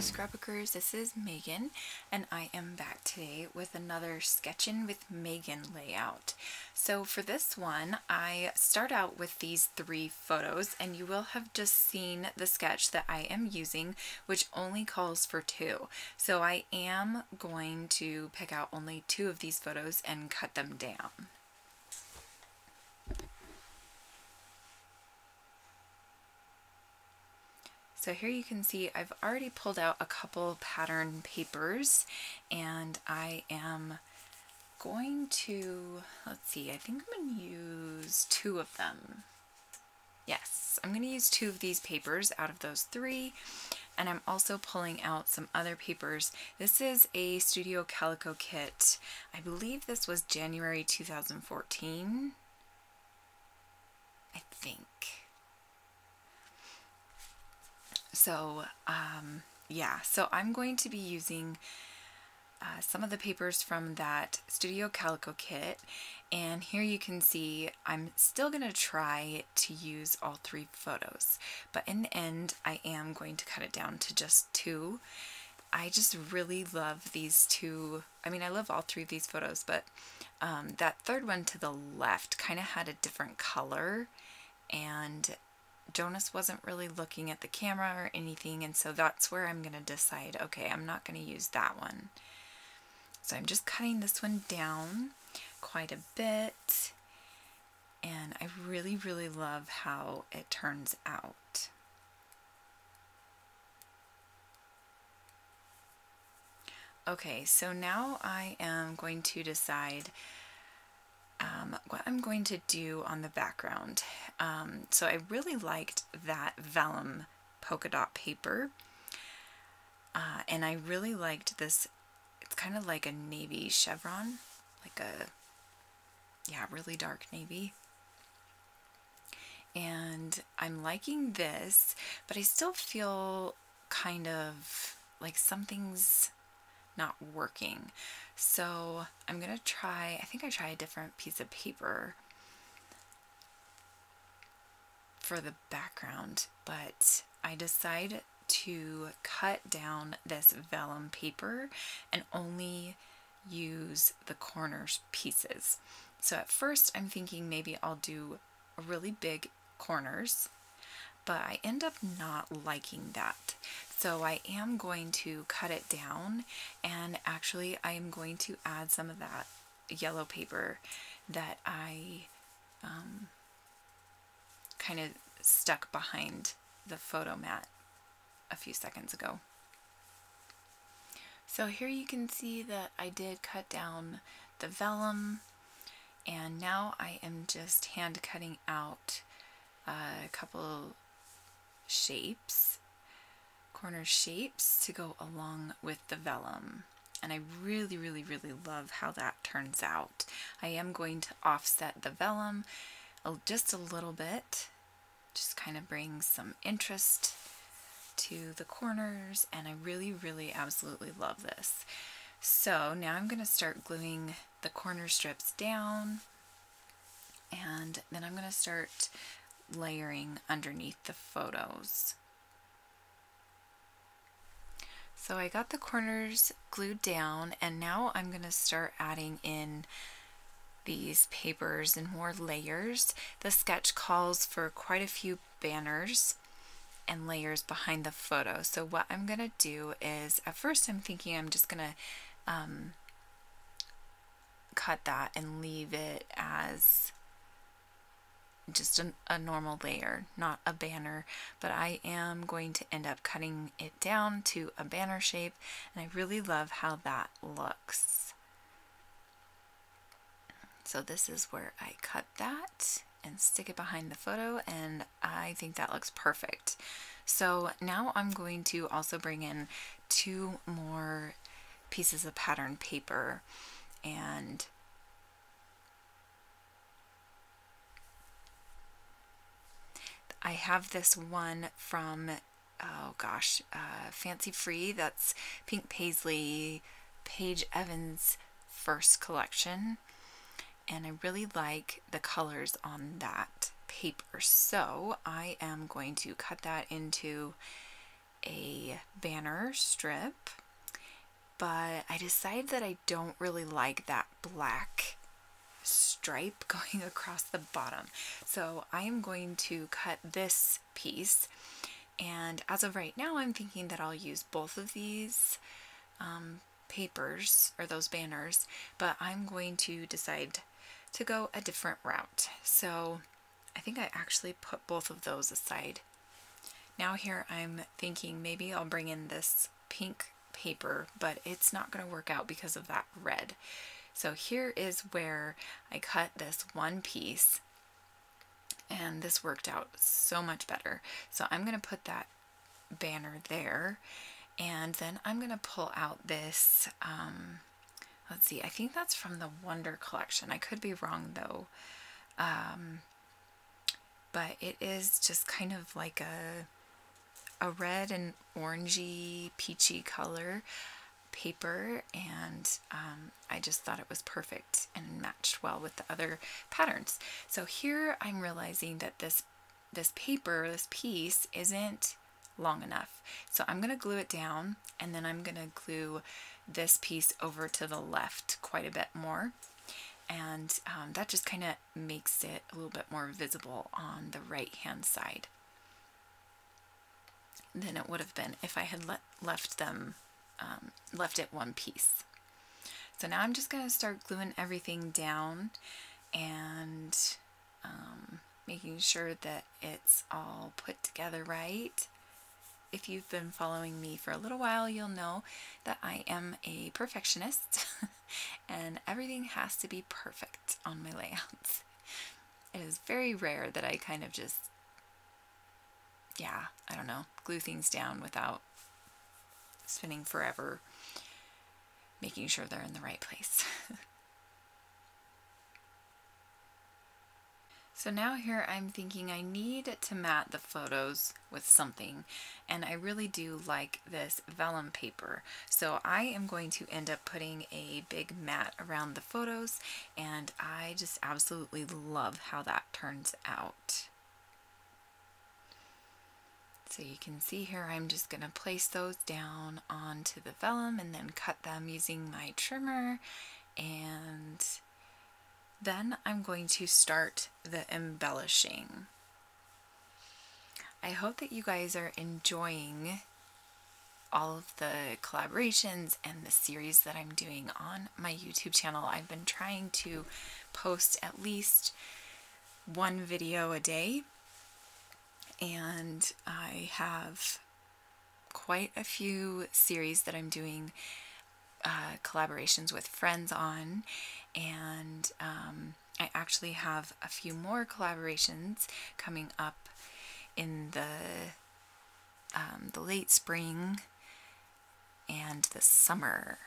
scrapbookers, this is Megan, and I am back today with another Sketchin with Megan layout. So for this one, I start out with these 3 photos, and you will have just seen the sketch that I am using, which only calls for 2. So I am going to pick out only 2 of these photos and cut them down. So here you can see I've already pulled out a couple pattern papers, and I am going to, let's see, I think I'm going to use 2 of them. Yes, I'm going to use 2 of these papers out of those 3, and I'm also pulling out some other papers. This is a Studio Calico kit. I believe this was January 2014, I think. So yeah, so I'm going to be using some of the papers from that Studio Calico kit, and here you can see I'm still going to try to use all 3 photos, but in the end I am going to cut it down to just 2. I just really love these 2. I mean, I love all 3 of these photos, but that third one to the left kind of had a different color, and Jonas wasn't really looking at the camera or anything, and so that's where I'm going to decide, okay, I'm not going to use that one. So I'm just cutting this one down quite a bit, and I really, really love how it turns out. Okay, so now I am going to decide what I'm going to do on the background. So I really liked that vellum polka dot paper, and I really liked this. It's kind of like a navy chevron, like a, yeah, really dark navy. And I'm liking this, but I still feel kind of like something's not working. So I'm gonna try, I think I try a different piece of paper for the background, but I decide to cut down this vellum paper and only use the corners pieces. So at first I'm thinking maybe I'll do a really big corners, but I end up not liking that. So I am going to cut it down, and actually I am going to add some of that yellow paper that I kind of stuck behind the photo mat a few seconds ago. So here you can see that I did cut down the vellum, and now I am just hand cutting out a couple shapes, corner shapes to go along with the vellum, and I really, really, really love how that turns out. I am going to offset the vellum just a little bit, just kind of bring some interest to the corners, and I really, really absolutely love this. So now I'm going to start gluing the corner strips down, and then I'm going to start layering underneath the photos. So I got the corners glued down, and now I'm going to start adding in these papers and more layers. The sketch calls for quite a few banners and layers behind the photo. So what I'm going to do is, at first I'm thinking I'm just going to cut that and leave it as just a normal layer, not a banner, but I am going to end up cutting it down to a banner shape, and I really love how that looks. So this is where I cut that and stick it behind the photo, and I think that looks perfect. So now I'm going to also bring in 2 more pieces of pattern paper, and I have this one from, oh gosh, Fancy Free. That's Pink Paisley, Paige Evans' first collection, and I really like the colors on that paper. So I am going to cut that into a banner strip, but I decided that I don't really like that black stripe going across the bottom. So I am going to cut this piece, and as of right now I'm thinking that I'll use both of these papers, or those banners, but I'm going to decide to go a different route. So I think I actually put both of those aside. Now here I'm thinking maybe I'll bring in this pink paper, but it's not going to work out because of that red. So here is where I cut this one piece, and this worked out so much better. So I'm going to put that banner there, and then I'm going to pull out this, let's see, I think that's from the Wonder collection. I could be wrong though. But it is just kind of like a red and orangey, peachy color paper, and I just thought it was perfect and matched well with the other patterns. So here I'm realizing that this paper, this piece, isn't long enough. So I'm going to glue it down, and then I'm going to glue this piece over to the left quite a bit more. And that just kind of makes it a little bit more visible on the right hand side than it would have been if I had left it one piece. So now I'm just going to start gluing everything down and making sure that it's all put together right. If you've been following me for a little while, you'll know that I am a perfectionist and everything has to be perfect on my layouts. It is very rare that I kind of just, I don't know, glue things down without spending forever making sure they're in the right place. So now here I'm thinking I need to mat the photos with something, and I really do like this vellum paper. So I am going to end up putting a big mat around the photos, and I just absolutely love how that turns out. So you can see here I'm just going to place those down onto the vellum and then cut them using my trimmer, and then I'm going to start the embellishing. I hope that you guys are enjoying all of the collaborations and the series that I'm doing on my YouTube channel. I've been trying to post at least one video a day, and I have quite a few series that I'm doing collaborations with friends on, and I actually have a few more collaborations coming up in the late spring and the summer.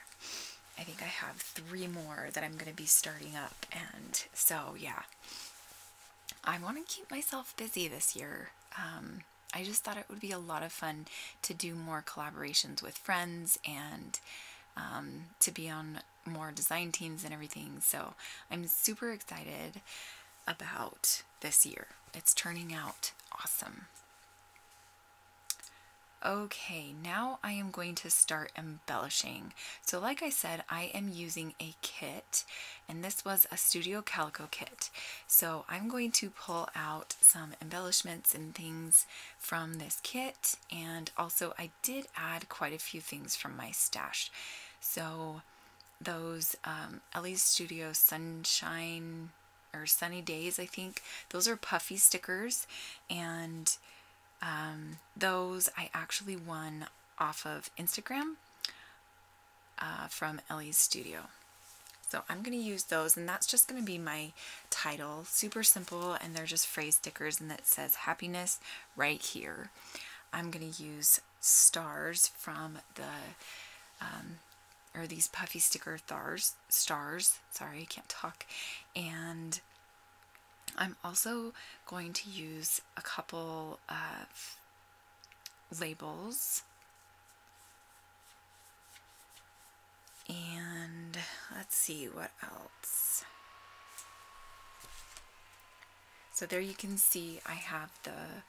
I think I have 3 more that I'm going to be starting up, and so yeah, I want to keep myself busy this year. I just thought it would be a lot of fun to do more collaborations with friends and to be on more design teams and everything. So I'm super excited about this year. It's turning out awesome. Okay, now I am going to start embellishing. So like I said, I am using a kit, and this was a Studio Calico kit. So I'm going to pull out some embellishments and things from this kit, and also I did add quite a few things from my stash. So those Ellie's Studio Sunshine or Sunny Days, I think, those are puffy stickers, and those I actually won off of Instagram from Ellie's Studio. So I'm going to use those, and that's just going to be my title. Super simple, and they're just phrase stickers, and that says happiness right here. I'm going to use stars from the or these puffy sticker stars, sorry, I can't talk, and I'm also going to use a couple of labels, and let's see what else. So there you can see I have the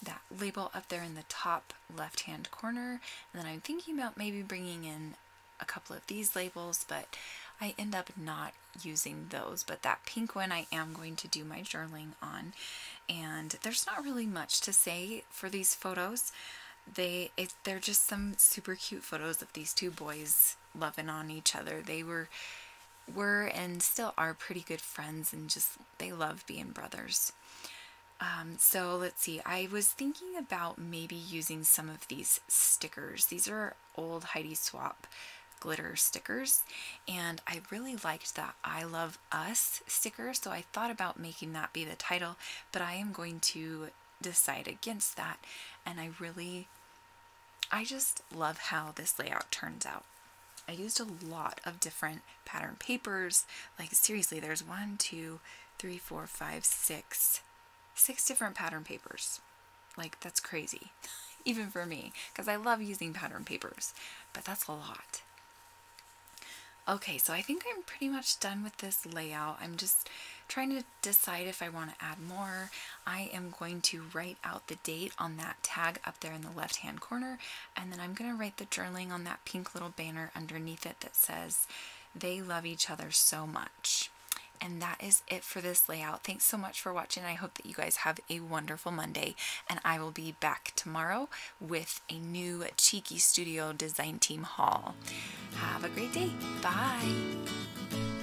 that label up there in the top left hand corner, and then I'm thinking about maybe bringing in a couple of these labels, but I end up not using those. But that pink one I am going to do my journaling on, and there's not really much to say for these photos. They're just some super cute photos of these two boys loving on each other. They were and still are pretty good friends, and just they love being brothers. So let's see, I was thinking about maybe using some of these stickers. These are old Heidi Swapp glitter stickers, and I really liked that I Love Us sticker, so I thought about making that be the title, but I am going to decide against that. And I just love how this layout turns out. I used a lot of different pattern papers. Like seriously, there's 6 different pattern papers. Like that's crazy, even for me, because I love using pattern papers, but that's a lot. Okay, so I think I'm pretty much done with this layout. I'm just trying to decide if I want to add more. I am going to write out the date on that tag up there in the left hand corner, and then I'm going to write the journaling on that pink little banner underneath it that says, "They love each other so much." And that is it for this layout. Thanks so much for watching. I hope that you guys have a wonderful Monday, and I will be back tomorrow with a new Cheeky Studio design team haul. Have a great day. Bye.